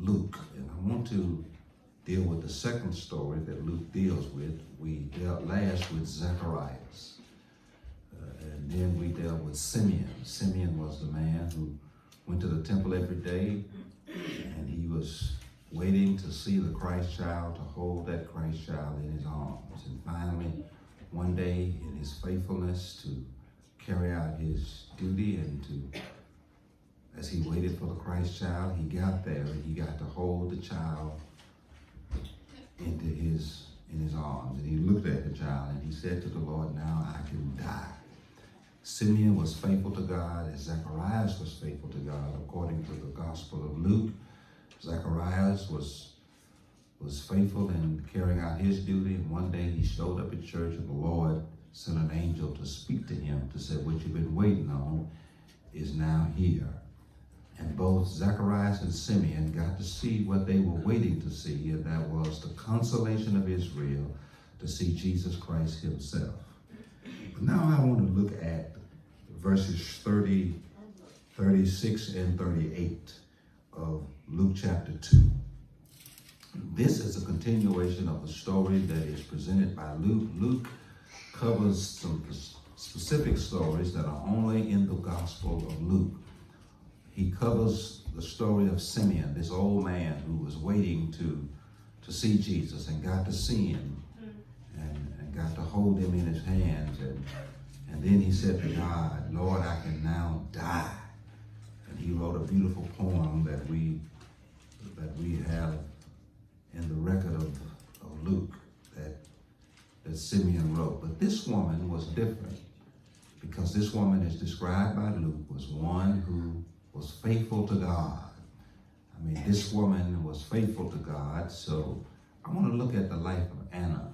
Luke. And I want to deal with the second story that Luke deals with. We dealt last with Zacharias. And then we dealt with Simeon. Simeon was the man who went to the temple every day, and he was waiting to see the Christ child, to hold that Christ child in his arms. And finally, one day, in his faithfulness to carry out his duty and to, as he waited for the Christ child, he got there and he got to hold the child in his arms. And he looked at the child and he said to the Lord, "Now I can die." Simeon was faithful to God as Zacharias was faithful to God, according to the Gospel of Luke. Zacharias was faithful in carrying out his duty. And one day he showed up at church and the Lord sent an angel to speak to him to say, "What you've been waiting on is now here." And both Zacharias and Simeon got to see what they were waiting to see, and that was the consolation of Israel, to see Jesus Christ himself. But now I want to look at verses 30, 36, and 38 of Luke chapter 2. This is a continuation of the story that is presented by Luke. Luke covers some specific stories that are only in the Gospel of Luke. He covers the story of Simeon, this old man who was waiting to see Jesus and got to see him and got to hold him in his hands. And then he said to God, "Lord, I can now die." And he wrote a beautiful poem that we have in the record of Luke that Simeon wrote. But this woman was different, because this woman is described by Luke was one who was faithful to God. I mean, this woman was faithful to God. So I want to look at the life of Anna.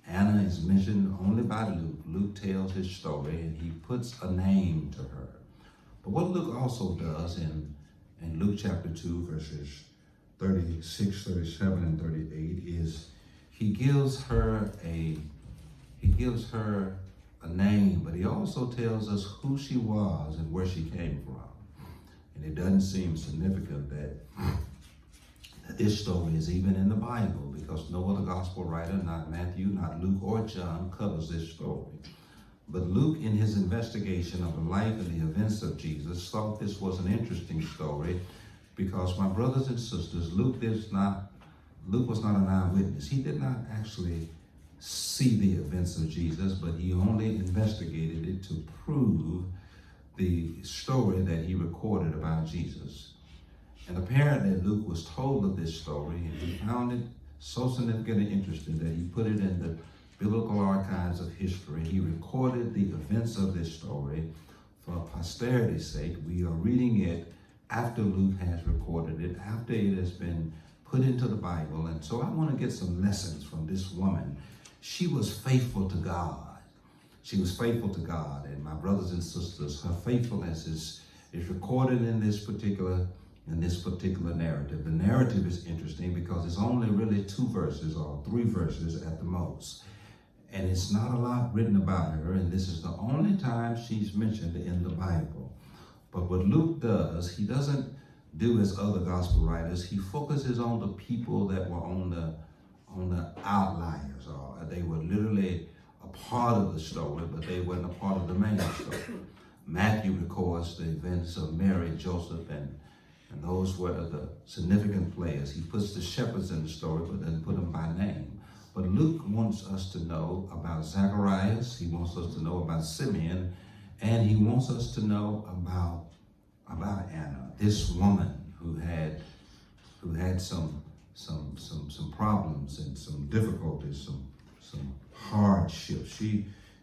Anna is mentioned only by Luke. Luke tells his story and he puts a name to her. But what Luke also does in Luke chapter 2, verses 36, 37, and 38 is he gives her a name, but he also tells us who she was and where she came from. And it doesn't seem significant that this story is even in the Bible, because no other gospel writer, not Matthew, not Luke, or John, covers this story. But Luke, in his investigation of the life and the events of Jesus, thought this was an interesting story, because, my brothers and sisters, Luke was not an eyewitness. He did not actually see the events of Jesus, but he only investigated it to prove the story that he recorded about Jesus. And apparently Luke was told of this story, and he found it so significant and interesting that he put it in the biblical archives of history. He recorded the events of this story for posterity's sake. We are reading it after Luke has recorded it, after it has been put into the Bible. And so I want to get some lessons from this woman. She was faithful to God. She was faithful to God. And my brothers and sisters, her faithfulness is recorded in this particular narrative. The narrative is interesting because it's only really 2 verses or 3 verses at the most. And it's not a lot written about her, and this is the only time she's mentioned in the Bible. But what Luke does, he doesn't do as other gospel writers. He focuses on the people that were on the outliers, or they were literally a part of the story, but they weren't a part of the main story. Matthew records the events of Mary, Joseph, and those were the significant players. He puts the shepherds in the story, but doesn't put them by name. But Luke wants us to know about Zacharias. He wants us to know about Simeon, and he wants us to know about Anna, this woman who had some problems and some difficulties, some hardships.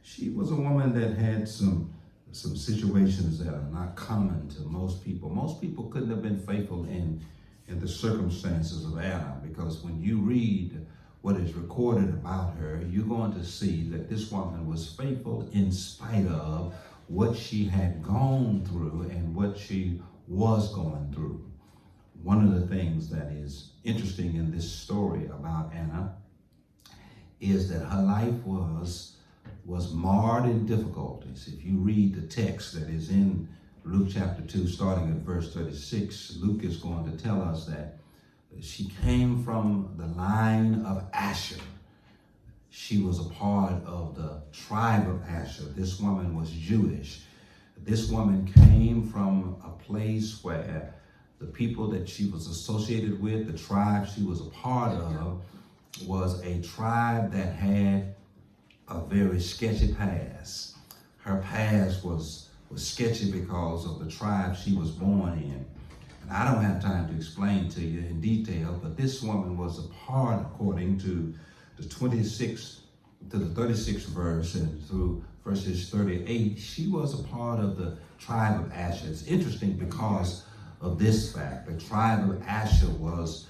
She was a woman that had some situations that are not common to most people. Most people couldn't have been faithful in the circumstances of Anna, because when you read what is recorded about her, you're going to see that this woman was faithful in spite of what she had gone through and what she was going through. One of the things that is interesting in this story about Anna is that her life was marred in difficulties. If you read the text that is in Luke chapter 2, starting at verse 36, Luke is going to tell us that She came from the line of Asher. She was a part of the tribe of Asher. This woman was Jewish. This woman came from a place where the people that she was associated with, the tribe she was a part of, was a tribe that had a very sketchy past. Her past was sketchy because of the tribe she was born in. And I don't have time to explain to you in detail, but this woman was a part, according to the 26th to the 36th verse and through verses 38, she was a part of the tribe of Asher. It's interesting because of this fact. The tribe of Asher was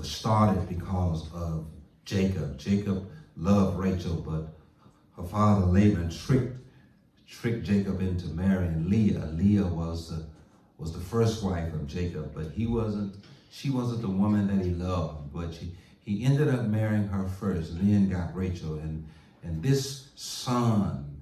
started because of Jacob. Jacob loved Rachel, but her father Laban tricked Jacob into marrying Leah. Leah was the first wife of Jacob, but she wasn't the woman that he loved, but he ended up marrying her first, and then got Rachel. And this son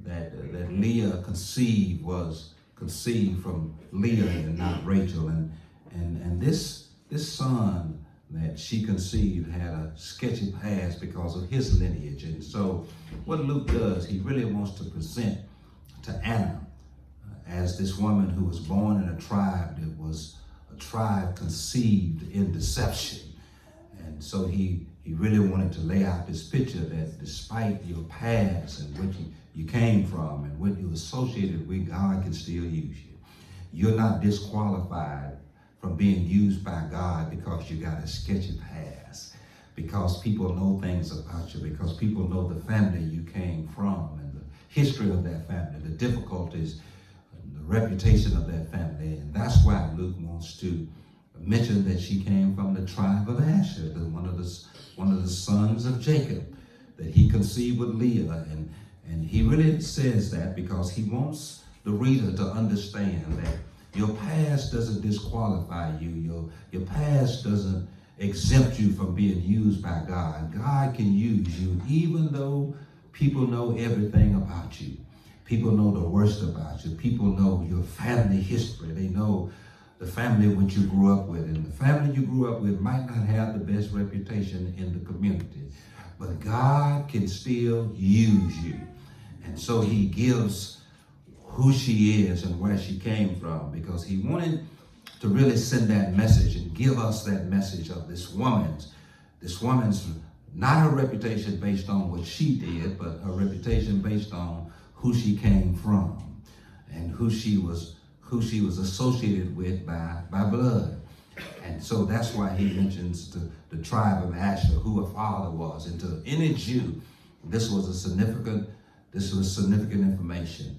that Leah conceived was conceived from Leah and not Rachel. And this son that she conceived had a sketchy past because of his lineage. And so what Luke does, he really wants to present to Anna as this woman who was born in a tribe that was a tribe conceived in deception. And so he really wanted to lay out this picture that despite your past and what you came from and what you associated with, God can still use you. You're not disqualified from being used by God because you got a sketchy past, because people know things about you, because people know the family you came from and the history of that family, the difficulties, the reputation of that family. And that's why Luke wants to mention that she came from the tribe of Asher, one of the sons of Jacob, that he conceived with Leah. And he really says that because he wants the reader to understand that your past doesn't disqualify you. Your past doesn't exempt you from being used by God. God can use you even though people know everything about you. People know the worst about you. People know your family history. They know the family which you grew up with. And the family you grew up with might not have the best reputation in the community, but God can still use you. And so he gives who she is and where she came from, because he wanted to really send that message and give us that message of this woman's not her reputation based on what she did, but her reputation based on who she came from and who she was associated with by blood. And so that's why he mentions the tribe of Asher, who her father was. And to any Jew, this was significant information.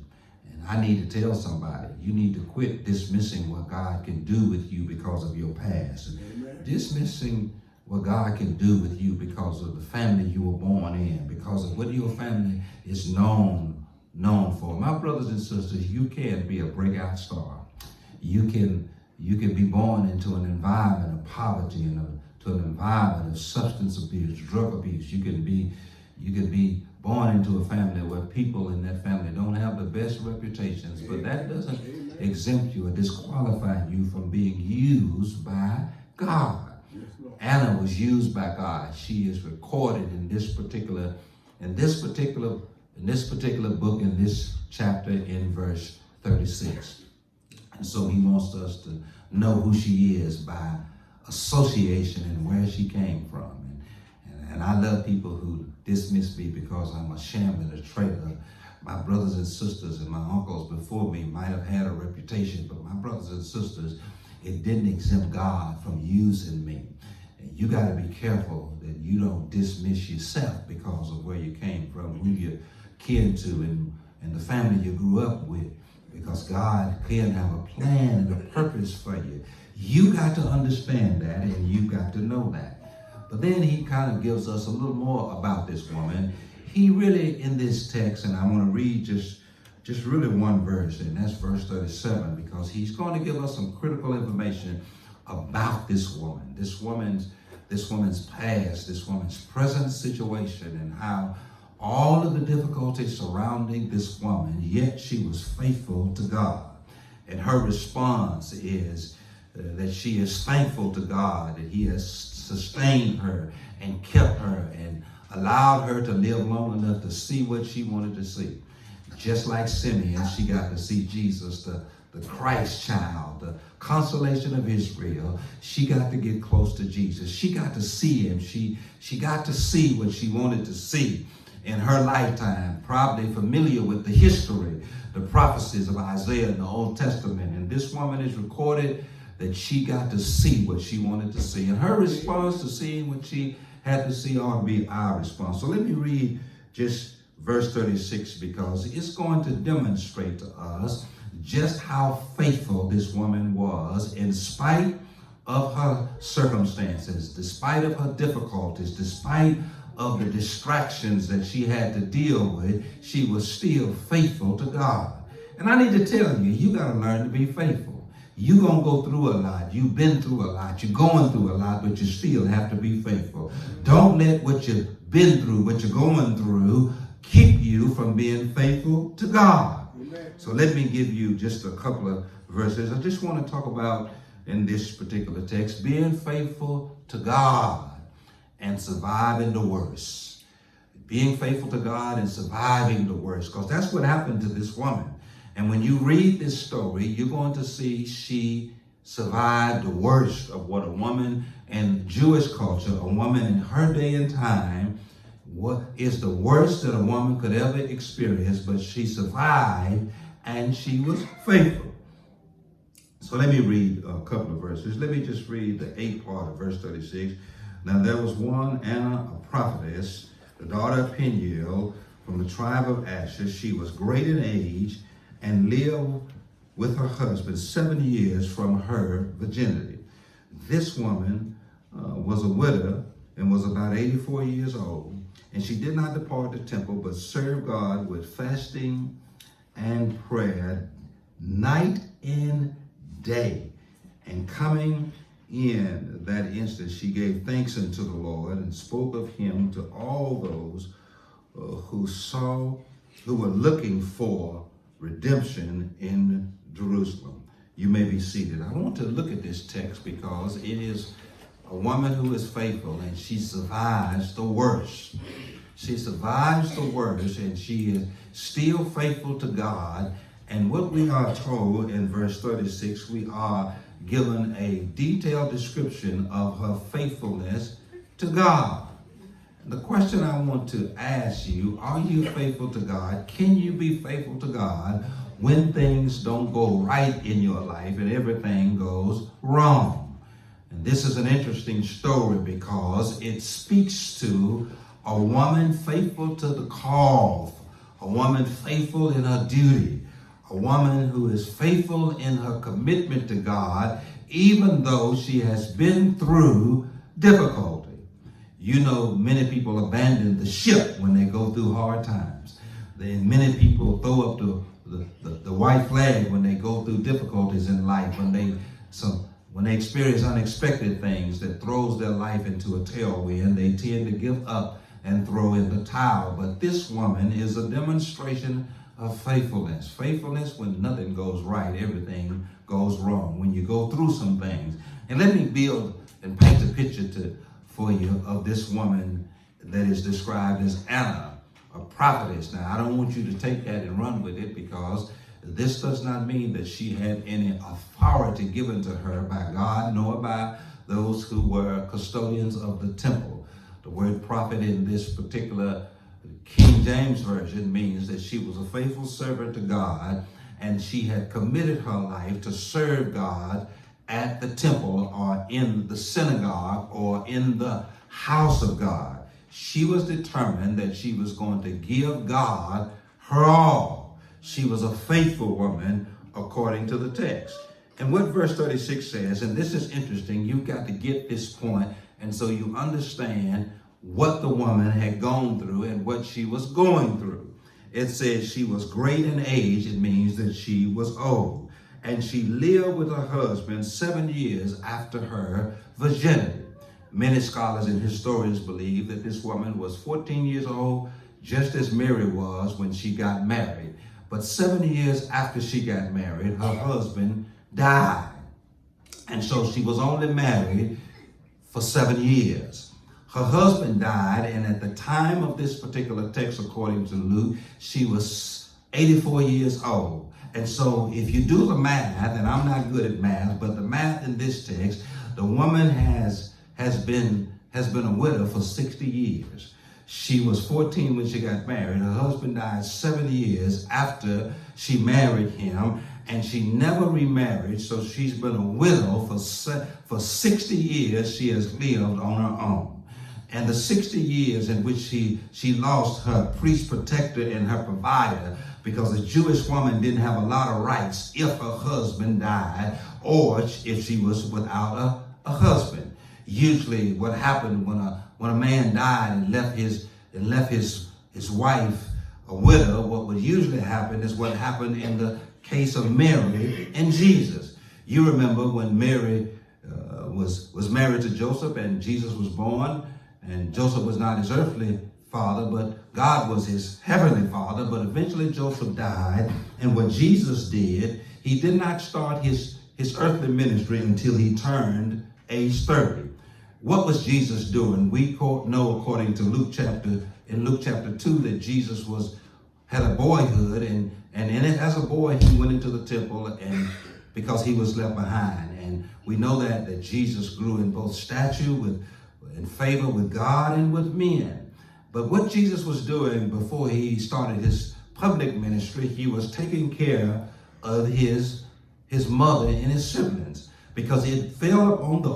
And I need to tell somebody, you need to quit dismissing what God can do with you because of your past. Amen. Dismissing what God can do with you because of the family you were born in, because of what your family is known for. My brothers and sisters, you can be a breakout star. You can be born into an environment of poverty and to an environment of substance abuse, drug abuse. You can be born into a family where people in that family don't have the best reputations, but that doesn't exempt you or disqualify you from being used by God. Anna was used by God. She is recorded in this particular book, in this chapter, in verse 36. And so he wants us to know who she is by association and where she came from. And I love people who dismiss me because I'm a sham and a traitor. My brothers and sisters and my uncles before me might have had a reputation, but my brothers and sisters, it didn't exempt God from using me. And you got to be careful that you don't dismiss yourself because of where you came from, who you're kin to, and the family you grew up with, because God can have a plan and a purpose for you. You got to understand that, and you got to know that. But then he kind of gives us a little more about this woman. He really, in this text, and I want to read just really one verse, and that's verse 37, because he's going to give us some critical information about this woman, this woman's past, this woman's present situation, and how all of the difficulties surrounding this woman, yet she was faithful to God. And her response is that she is thankful to God that he has sustained her and kept her and allowed her to live long enough to see what she wanted to see. Just like Simeon, she got to see Jesus, the Christ child, the consolation of Israel. She got to get close to Jesus. She got to see him. She got to see what she wanted to see in her lifetime, probably familiar with the history, the prophecies of Isaiah in the Old Testament. And this woman is recorded that she got to see what she wanted to see. And her response to seeing what she had to see ought to be our response. So let me read just verse 36, because it's going to demonstrate to us just how faithful this woman was in spite of her circumstances, despite of her difficulties, despite of the distractions that she had to deal with. She was still faithful to God. And I need to tell you, you got to learn to be faithful. You're going to go through a lot. You've been through a lot. You're going through a lot, but you still have to be faithful. Don't let what you've been through, what you're going through, keep you from being faithful to God. Amen. So let me give you just a couple of verses. I just want to talk about, in this particular text, being faithful to God and surviving the worst. Being faithful to God and surviving the worst, because that's what happened to this woman. And when you read this story, you're going to see she survived the worst of what a woman in Jewish culture, a woman in her day and time, what is the worst that a woman could ever experience, but she survived and she was faithful. So let me read a couple of verses. Let me just read the 8th part of verse 36. Now there was one Anna, a prophetess, the daughter of Peniel, from the tribe of Asher. She was great in age and lived with her husband 7 years from her virginity. This woman was a widow and was about 84 years old. And she did not depart the temple, but served God with fasting and prayer night and day. And coming in that instant, she gave thanks unto the Lord and spoke of him to all those who were looking for redemption in Jerusalem. You may be seated. I want to look at this text because it is a woman who is faithful, and she survives the worst. She survives the worst, and she is still faithful to God. And what we are told in verse 36, we are given a detailed description of her faithfulness to God. The question I want to ask you, are you faithful to God? Can you be faithful to God when things don't go right in your life and everything goes wrong? And this is an interesting story because it speaks to a woman faithful to the call, a woman faithful in her duty, a woman who is faithful in her commitment to God, even though she has been through difficulty. You know, many people abandon the ship when they go through hard times. Then many people throw up the white flag when they go through difficulties in life, when they experience unexpected things that throws their life into a tailwind. They tend to give up and throw in the towel. But this woman is a demonstration of faithfulness. Faithfulness when nothing goes right, everything goes wrong, when you go through some things. And let me build and paint a picture for you of this woman that is described as Anna, a prophetess. Now, I don't want you to take that and run with it, because this does not mean that she had any authority given to her by God, nor by those who were custodians of the temple. The word prophet in this particular King James Version means that she was a faithful servant to God, and she had committed her life to serve God at the temple or in the synagogue or in the house of God. She was determined that she was going to give God her all. She was a faithful woman according to the text. And what verse 36 says, and this is interesting, you've got to get this point, and so you understand what the woman had gone through and what she was going through. It says she was great in age. It means that she was old. And she lived with her husband 7 years after her virginity. Many scholars and historians believe that this woman was 14 years old, just as Mary was when she got married. But 7 years after she got married, her husband died. And so she was only married for 7 years. Her husband died, and at the time of this particular text, according to Luke, she was 84 years old. And so if you do the math, and I'm not good at math, but the math in this text, the woman has been a widow for 60 years. She was 14 when she got married. Her husband died 7 years after she married him, and she never remarried. So she's been a widow for 60 years. She has lived on her own. And the 60 years in which she lost her priest protector and her provider, because a Jewish woman didn't have a lot of rights if her husband died or if she was without a husband. Usually what happened when a man died and left his wife a widow, what would usually happen is what happened in the case of Mary and Jesus. You remember when Mary was married to Joseph and Jesus was born, and Joseph was not his earthly father, but God was his heavenly father. But eventually Joseph died, and what Jesus did, he did not start his earthly ministry until he turned age 30. What was Jesus doing? We know according to Luke chapter 2 that Jesus had a boyhood, and in it as a boy he went into the temple and because he was left behind. And we know that Jesus grew in both stature in favor with God and with men. But what Jesus was doing before he started his public ministry, he was taking care of his mother and his siblings, because it fell upon the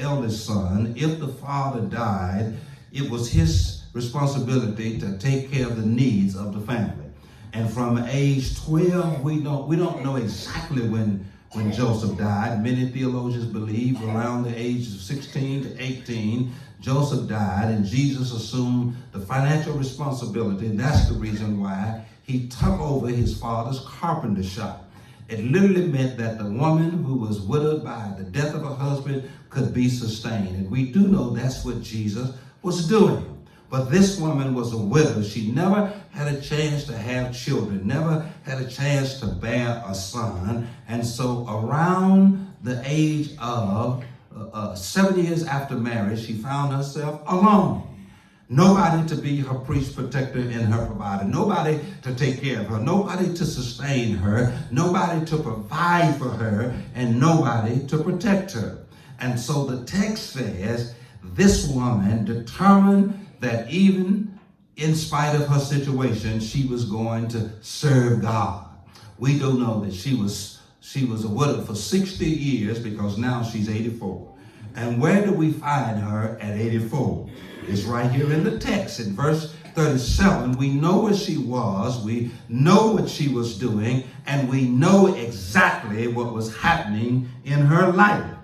eldest son. If the father died, it was his responsibility to take care of the needs of the family. And from age 12, we don't know exactly when Joseph died. Many theologians believe around the age of 16 to 18, Joseph died, and Jesus assumed the financial responsibility. And that's the reason why he took over his father's carpenter shop. It literally meant that the woman who was widowed by the death of her husband could be sustained. And we do know that's what Jesus was doing. But this woman was a widow. She never had a chance to have children, never had a chance to bear a son. And so around the age of 7 years after marriage, she found herself alone. Nobody to be her priest protector and her provider. Nobody to take care of her. Nobody to sustain her. Nobody to provide for her. And nobody to protect her. And so the text says this woman determined that even in spite of her situation, she was going to serve God. We do know that she was a widow for 60 years, because now she's 84. And where do we find her at 84? It's right here in the text. In verse 37, we know where she was, we know what she was doing, and we know exactly what was happening in her life.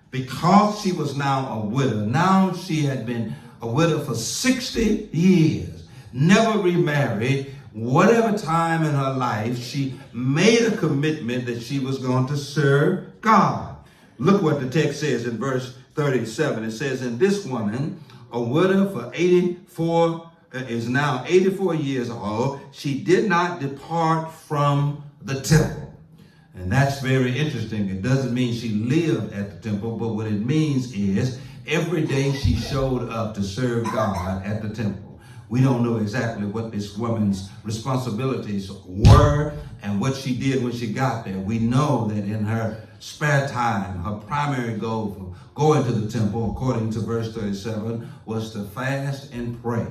Because she was now a widow, now she had been a widow for 60 years, never remarried. Whatever time in her life, she made a commitment that she was going to serve God. Look what the text says in verse 37. It says, and this woman, a widow for 84, is now 84 years old. She did not depart from the temple. And that's very interesting. It doesn't mean she lived at the temple, but what it means is every day she showed up to serve God at the temple. We don't know exactly what this woman's responsibilities were and what she did when she got there. We know that in her spare time, her primary goal for going to the temple, according to verse 37, was to fast and pray.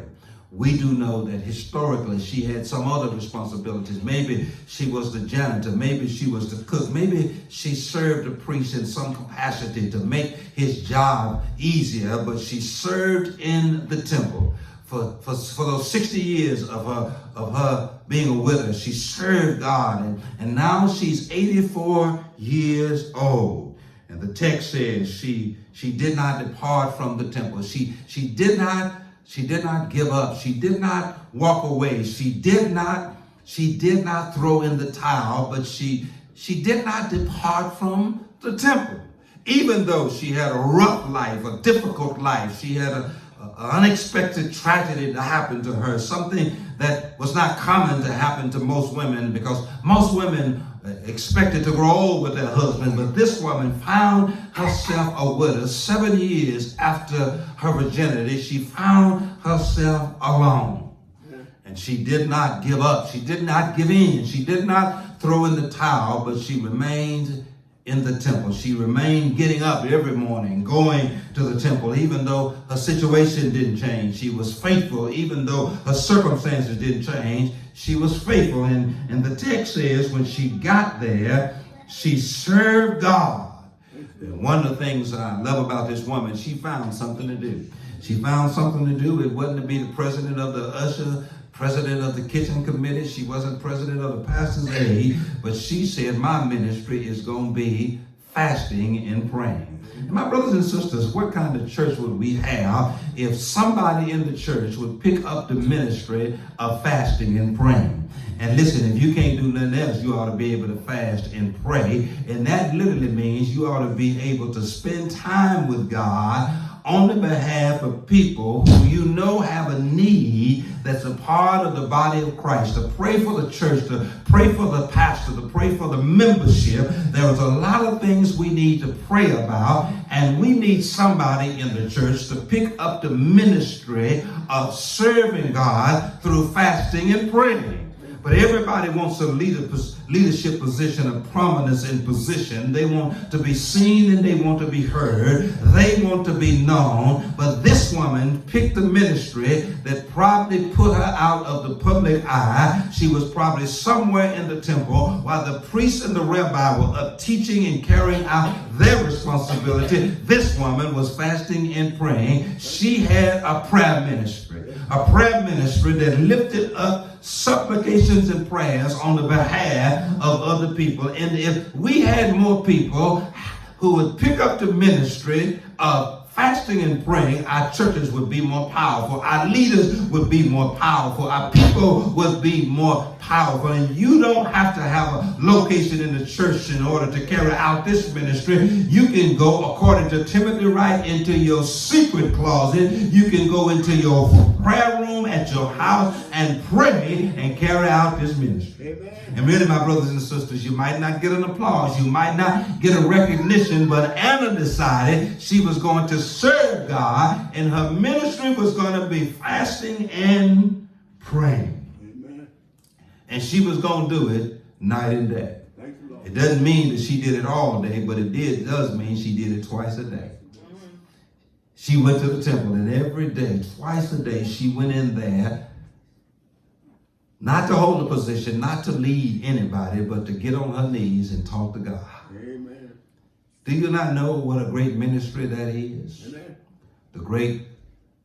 We do know that historically she had some other responsibilities. Maybe she was the janitor. Maybe she was the cook. Maybe she served the priest in some capacity to make his job easier, but she served in the temple. For those 60 years of her being a widow, she served God, and now she's 84 years old. And the text says she did not depart from the temple. She did not give up. She did not walk away. She did not throw in the towel, but she did not depart from the temple. Even though she had a rough life, a difficult life, she had an unexpected tragedy to happen to her, something that was not common to happen to most women, because most women expected to grow old with their husband, but this woman found herself a widow 7 years after her virginity. She found herself alone. And she did not give up. She did not give in. She did not throw in the towel, but she remained in the temple. She remained getting up every morning, going to the temple, even though her situation didn't change. She was faithful, even though her circumstances didn't change. She was faithful. And the text says when she got there, she served God. And one of the things I love about this woman, she found something to do. She found something to do. It wasn't to be the president of the usher, president of the kitchen committee. She wasn't president of the pastor's aide, but she said, my ministry is going to be fasting and praying. And my brothers and sisters, what kind of church would we have if somebody in the church would pick up the ministry of fasting and praying? And listen, if you can't do nothing else, you ought to be able to fast and pray. And that literally means you ought to be able to spend time with God on the behalf of people who you know have a need that's a part of the body of Christ, to pray for the church, to pray for the pastor, to pray for the membership. There's a lot of things we need to pray about, and we need somebody in the church to pick up the ministry of serving God through fasting and praying. But everybody wants a leadership position, a prominence in position. They want to be seen and they want to be heard. They want to be known. But this woman picked the ministry that probably put her out of the public eye. She was probably somewhere in the temple while the priest and the rabbi were up teaching and carrying out their responsibility. This woman was fasting and praying. She had a prayer ministry that lifted up supplications and prayers on the behalf of other people. And if we had more people who would pick up the ministry of fasting and praying, our churches would be more powerful. Our leaders would be more powerful. Our people would be more powerful. And you don't have to have a location in the church in order to carry out this ministry. You can go, according to Timothy Wright, into your secret closet. You can go into your prayer room at your house and pray and carry out this ministry. Amen. And really, my brothers and sisters, you might not get an applause. You might not get a recognition, but Anna decided she was going to serve God, and her ministry was going to be fasting and praying. Amen. And she was going to do it night and day. It doesn't mean that she did it all day, but it does mean she did it twice a day. She went to the temple, and every day, twice a day, she went in there, not to hold a position, not to lead anybody, but to get on her knees and talk to God. Amen. Do you not know what a great ministry that is? Amen. The great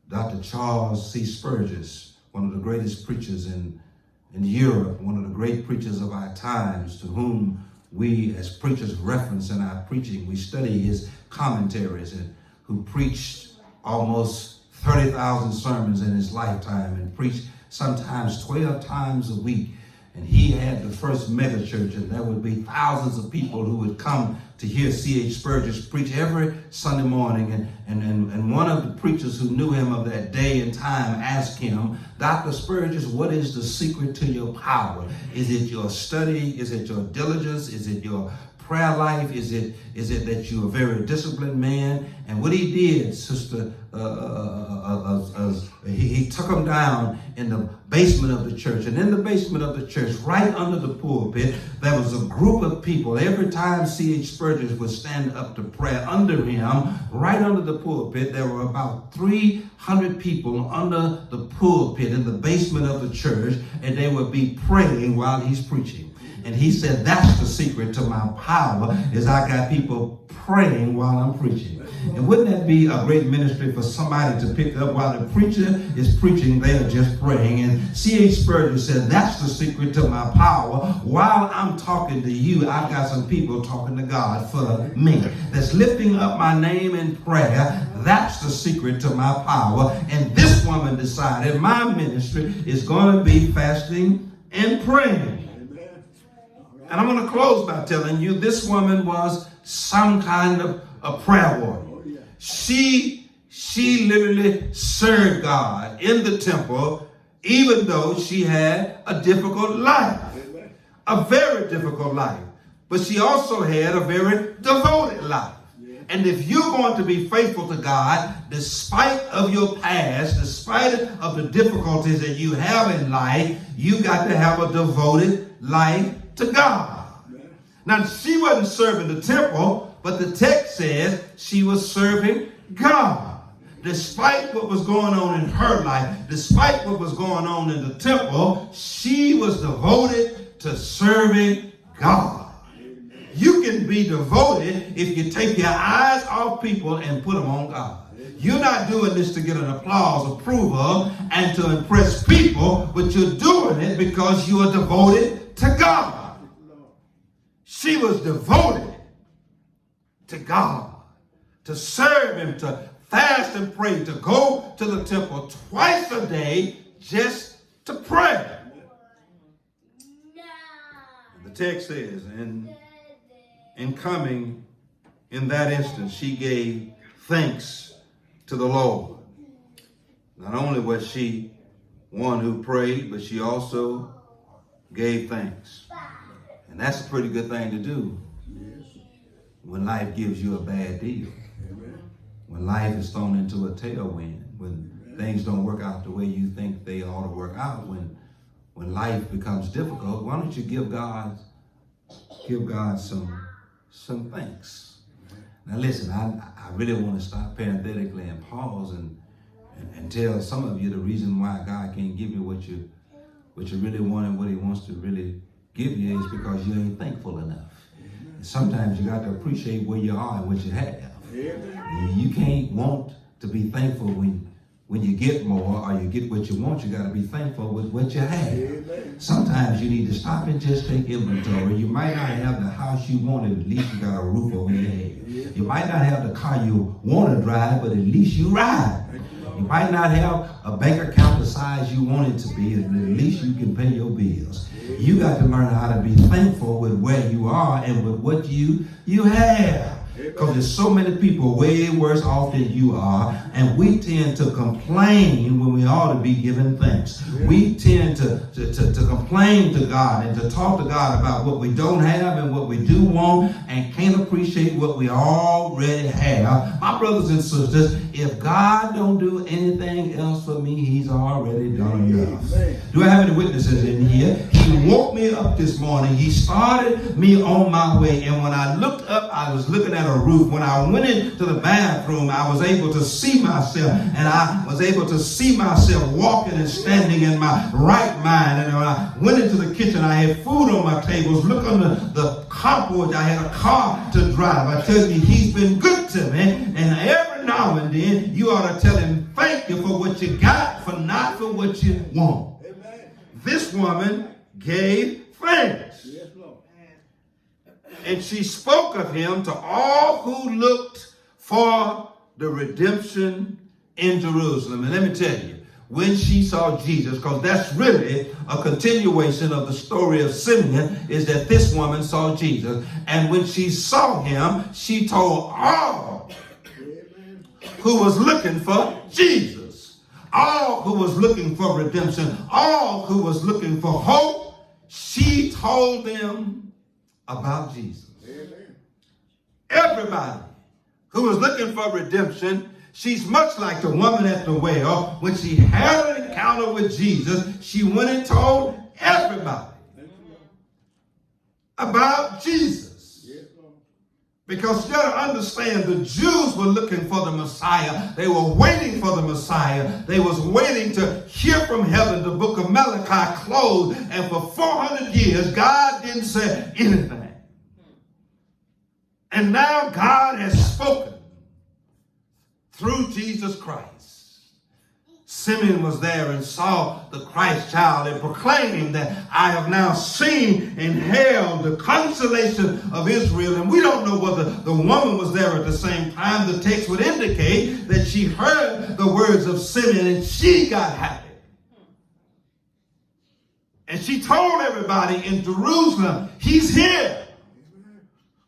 Dr. Charles C. Spurgeon, one of the greatest preachers in Europe, one of the great preachers of our times, to whom we as preachers reference in our preaching. We study his commentaries, and who preached almost 30,000 sermons in his lifetime and preached sometimes 12 times a week. And he had the first megachurch, and there would be thousands of people who would come to hear C.H. Spurgeon preach every Sunday morning. And one of the preachers who knew him of that day and time asked him, Dr. Spurgeon, what is the secret to your power? Is it your study? Is it your diligence? Is it your prayer life? Is it that you're a very disciplined man? And what he did, sister, he took him down in the basement of the church. And in the basement of the church, right under the pulpit, there was a group of people. Every time C.H. Spurgeon would stand up to pray, under him, right under the pulpit, there were about 300 people under the pulpit in the basement of the church, and they would be praying while he's preaching. And he said, that's the secret to my power, is I got people praying while I'm preaching. And wouldn't that be a great ministry for somebody to pick up while the preacher is preaching, they are just praying? And C.H. Spurgeon said, that's the secret to my power. While I'm talking to you, I've got some people talking to God for me. That's lifting up my name in prayer. That's the secret to my power. And this woman decided my ministry is going to be fasting and praying. And I'm going to close by telling you this woman was some kind of a prayer warrior. She literally served God in the temple, even though she had a difficult life, a very difficult life. but she also had a very devoted life. And if you're going to be faithful to God, despite of your past, despite of the difficulties that you have in life, you got to have a devoted life to God. Now, she wasn't serving the temple, but the text says she was serving God. Despite what was going on in her life, despite what was going on in the temple, she was devoted to serving God. You can be devoted if you take your eyes off people and put them on God. You're not doing this to get an applause, approval, and to impress people, but you're doing it because you are devoted to God. She was devoted to God, to serve Him, to fast and pray, to go to the temple twice a day just to pray. The text says, in coming in that instance, she gave thanks to the Lord. Not only was she one who prayed, but she also gave thanks. And that's a pretty good thing to do when life gives you a bad deal. When life is thrown into a tailwind, when things don't work out the way you think they ought to work out, when life becomes difficult, why don't you give God some thanks? Now listen, I really want to stop parenthetically and pause and tell some of you the reason why God can't give you what you really want and what He wants to really give you is because you ain't thankful enough. And sometimes you got to appreciate where you are and what you have. You can't want to be thankful when you get more or you get what you want. You got to be thankful with what you have. Sometimes you need to stop and just take inventory. You might not have the house you wanted, at least you got a roof over your head. You might not have the car you want to drive, but at least you ride. You might not have a bank account the size you want it to be, and at least you can pay your bills. You got to learn how to be thankful with where you are and with what you have. Because there's so many people way worse off than you are, and we tend to complain when we ought to be giving thanks. We tend to complain to God and to talk to God about what we don't have and what we do want and can't appreciate what we already have. My brothers and sisters, if God don't do anything else for me, He's already done enough. Do I have any witnesses in here? He woke me up this morning. He started me on my way, and when I looked up, I was looking at a roof. When I went into the bathroom, I was able to see myself, and I was able to see myself walking and standing in my right mind. And when I went into the kitchen, I had food on my tables. Look on the carport, I had a car to drive. I tell you, He's been good to me, and every now and then you ought to tell Him thank you for what you got, for not for what you want. Amen. This woman gave thanks. Yes, Lord. And she spoke of Him to all who looked for the redemption in Jerusalem. And let me tell you, when she saw Jesus, because that's really a continuation of the story of Simeon, is that this woman saw Jesus. And when she saw Him, she told all who was looking for Jesus, all who was looking for redemption, all who was looking for hope, she told them about Jesus. Amen. Everybody who was looking for redemption, she's much like the woman at the well. When she had an encounter with Jesus, she went and told everybody about Jesus. Because you got to understand, the Jews were looking for the Messiah. They were waiting for the Messiah. They was waiting to hear from heaven. The book of Malachi closed, and for 400 years, God didn't say anything. And now God has spoken through Jesus Christ. Simeon was there and saw the Christ child and proclaimed that I have now seen and held the consolation of Israel. And we don't know whether the woman was there at the same time. The text would indicate that she heard the words of Simeon and she got happy. And she told everybody in Jerusalem, He's here.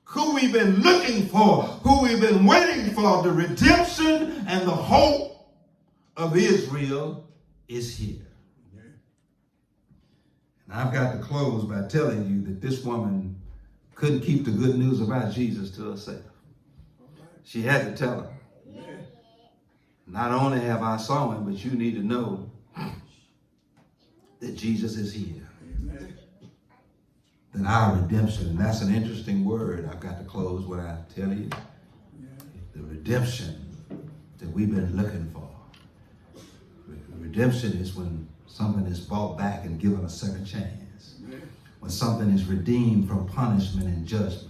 Who we've been looking for, who we've been waiting for, the redemption and the hope of Israel is here. And I've got to close by telling you that this woman couldn't keep the good news about Jesus to herself. She had to tell him. Not only have I saw him, but you need to know that Jesus is here. That our redemption, and that's an interesting word. I've got to close what I tell you. The redemption that we've been looking for. Redemption is when something is bought back and given a second chance. When something is redeemed from punishment and judgment.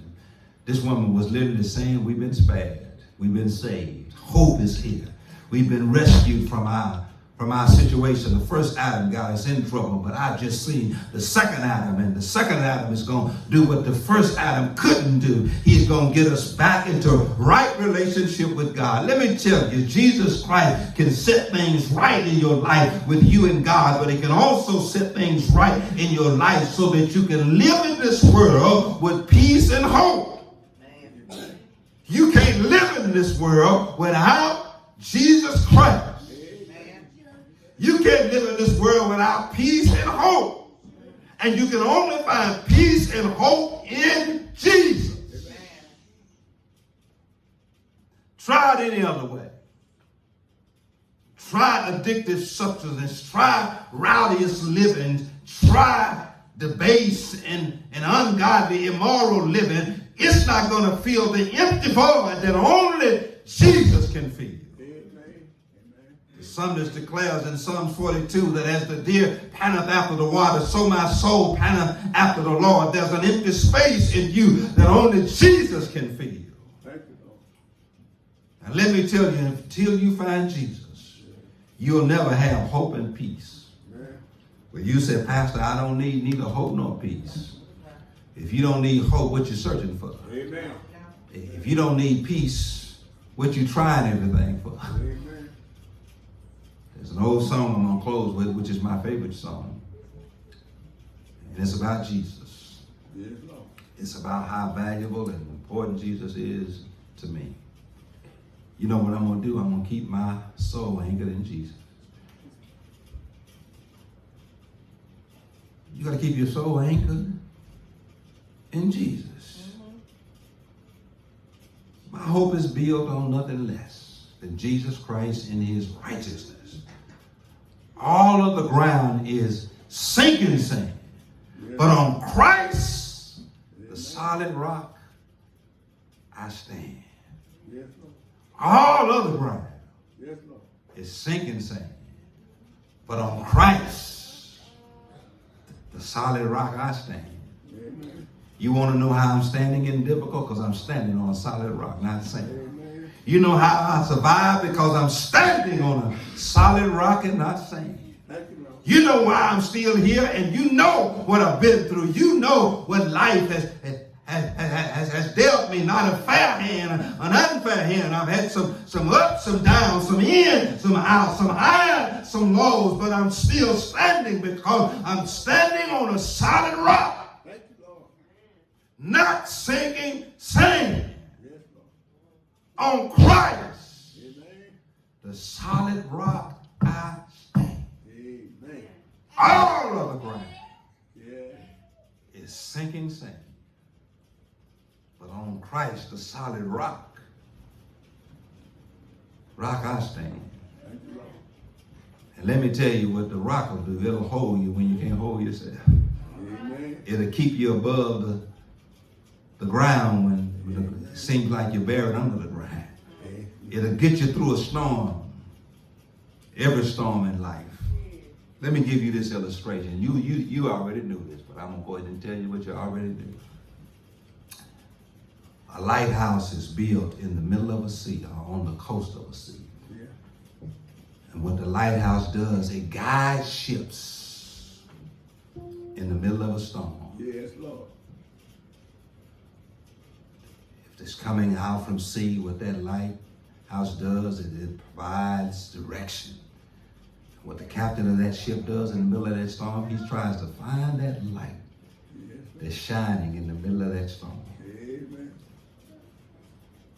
This woman was literally saying, we've been spared. We've been saved. Hope is here. We've been rescued from our situation. The first Adam got us in trouble, but I've just seen the second Adam, and the second Adam is going to do what the first Adam couldn't do. He's going to get us back into right relationship with God. Let me tell you, Jesus Christ can set things right in your life with you and God, but he can also set things right in your life so that you can live in this world with peace and hope. You can't live in this world without Jesus Christ. You can't live in this world without peace and hope. And you can only find peace and hope in Jesus. Try it any other way. Try addictive substances. Try rowdyist living. Try debased and ungodly, immoral living. It's not going to fill the empty void that only Jesus can fill. The psalmist declares in Psalm 42 that as the deer panteth after the water, so my soul panteth after the Lord. There's an empty space in you that only Jesus can fill. Thank you, Lord. And let me tell you, until you find Jesus, you'll never have hope and peace. Well, you said, Pastor, I don't need neither hope nor peace. If you don't need hope, what you searching for? Amen. If you don't need peace, what you trying everything for? Amen. There's an old song I'm going to close with, which is my favorite song. And it's about Jesus. Yes, Lord. It's about how valuable and important Jesus is to me. You know what I'm going to do? I'm going to keep my soul anchored in Jesus. You got to keep your soul anchored in Jesus. My hope is built on nothing less than Jesus Christ and his righteousness. All of the ground is sinking sand. But on Christ, the solid rock, I stand. All of the ground is sinking sand. But on Christ, the solid rock, I stand. You want to know how I'm standing in difficult? Because I'm standing on a solid rock, not sand. You know how I survive? Because I'm standing on a solid rock and not sand. You know why I'm still here, and you know what I've been through. You know what life has dealt me, not a fair hand, an unfair hand. I've had some ups, some downs, some in, some out, some high, some lows, but I'm still standing because I'm standing on a solid rock. Not sinking sand. On Christ, the solid rock, I stand. All of the ground is sinking sand. But on Christ, the solid rock, I stand. And let me tell you what the rock will do. It'll hold you when you can't hold yourself. It'll keep you above the ground when it seems like you're buried under the ground. It'll get you through a storm. Every storm in life. Let me give you this illustration. You already knew this, but I'm going to go ahead and tell you what you already knew. A lighthouse is built in the middle of a sea or on the coast of a sea. And what the lighthouse does, it guides ships in the middle of a storm. Yes, Lord. It's coming out from sea. What that lighthouse does is it provides direction. What the captain of that ship does in the middle of that storm, he tries to find that light that's shining in the middle of that storm. Amen.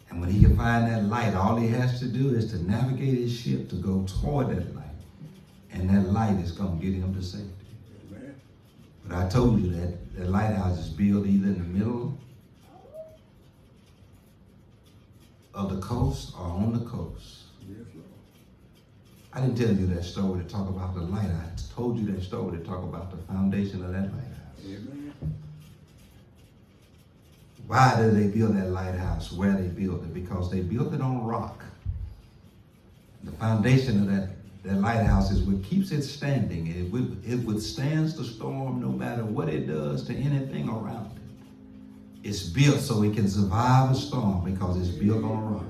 And when he can find that light, all he has to do is to navigate his ship to go toward that light. And that light is going to get him to safety. Amen. But I told you that the lighthouse is built either in the middle of the coast are on the coast. Yes, Lord. I didn't tell you that story to talk about the light. I told you that story to talk about the foundation of that lighthouse. Amen. Why did they build that lighthouse? Where they built it? Because they built it on rock. The foundation of that lighthouse is what keeps it standing. It withstands the storm no matter what it does to anything around it. It's built so it can survive a storm because it's built on rock.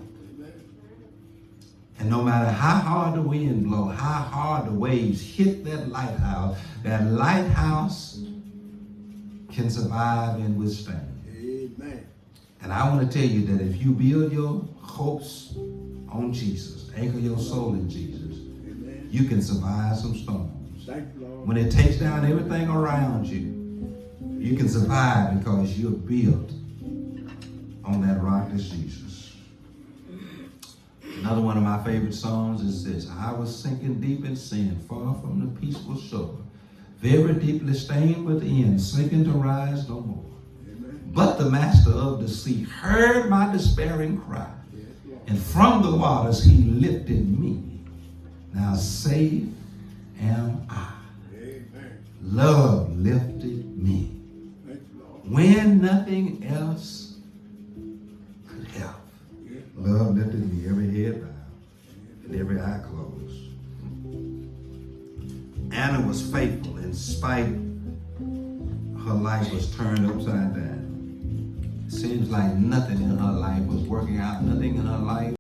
And no matter how hard the wind blows, how hard the waves hit that lighthouse can survive and withstand. Amen. And I want to tell you that if you build your hopes on Jesus, anchor your soul in Jesus, Amen. you can survive some storms. Thank you, Lord. When it takes down everything around you, you can survive because you're built on that rock that's Jesus. Another one of my favorite songs is this. I was sinking deep in sin, far from the peaceful shore, very deeply stained within, sinking to rise no more. Amen. But the master of the sea heard my despairing cry, Yes, Lord. and from the waters he lifted me. Now safe am I. Amen. Love lifted me Thank you, Lord. when nothing else could help. Yes, Love lifted me, every head bowed and every eye closed. Anna was faithful in spite her life was turned upside down. Seems like nothing in her life was working out, nothing in her life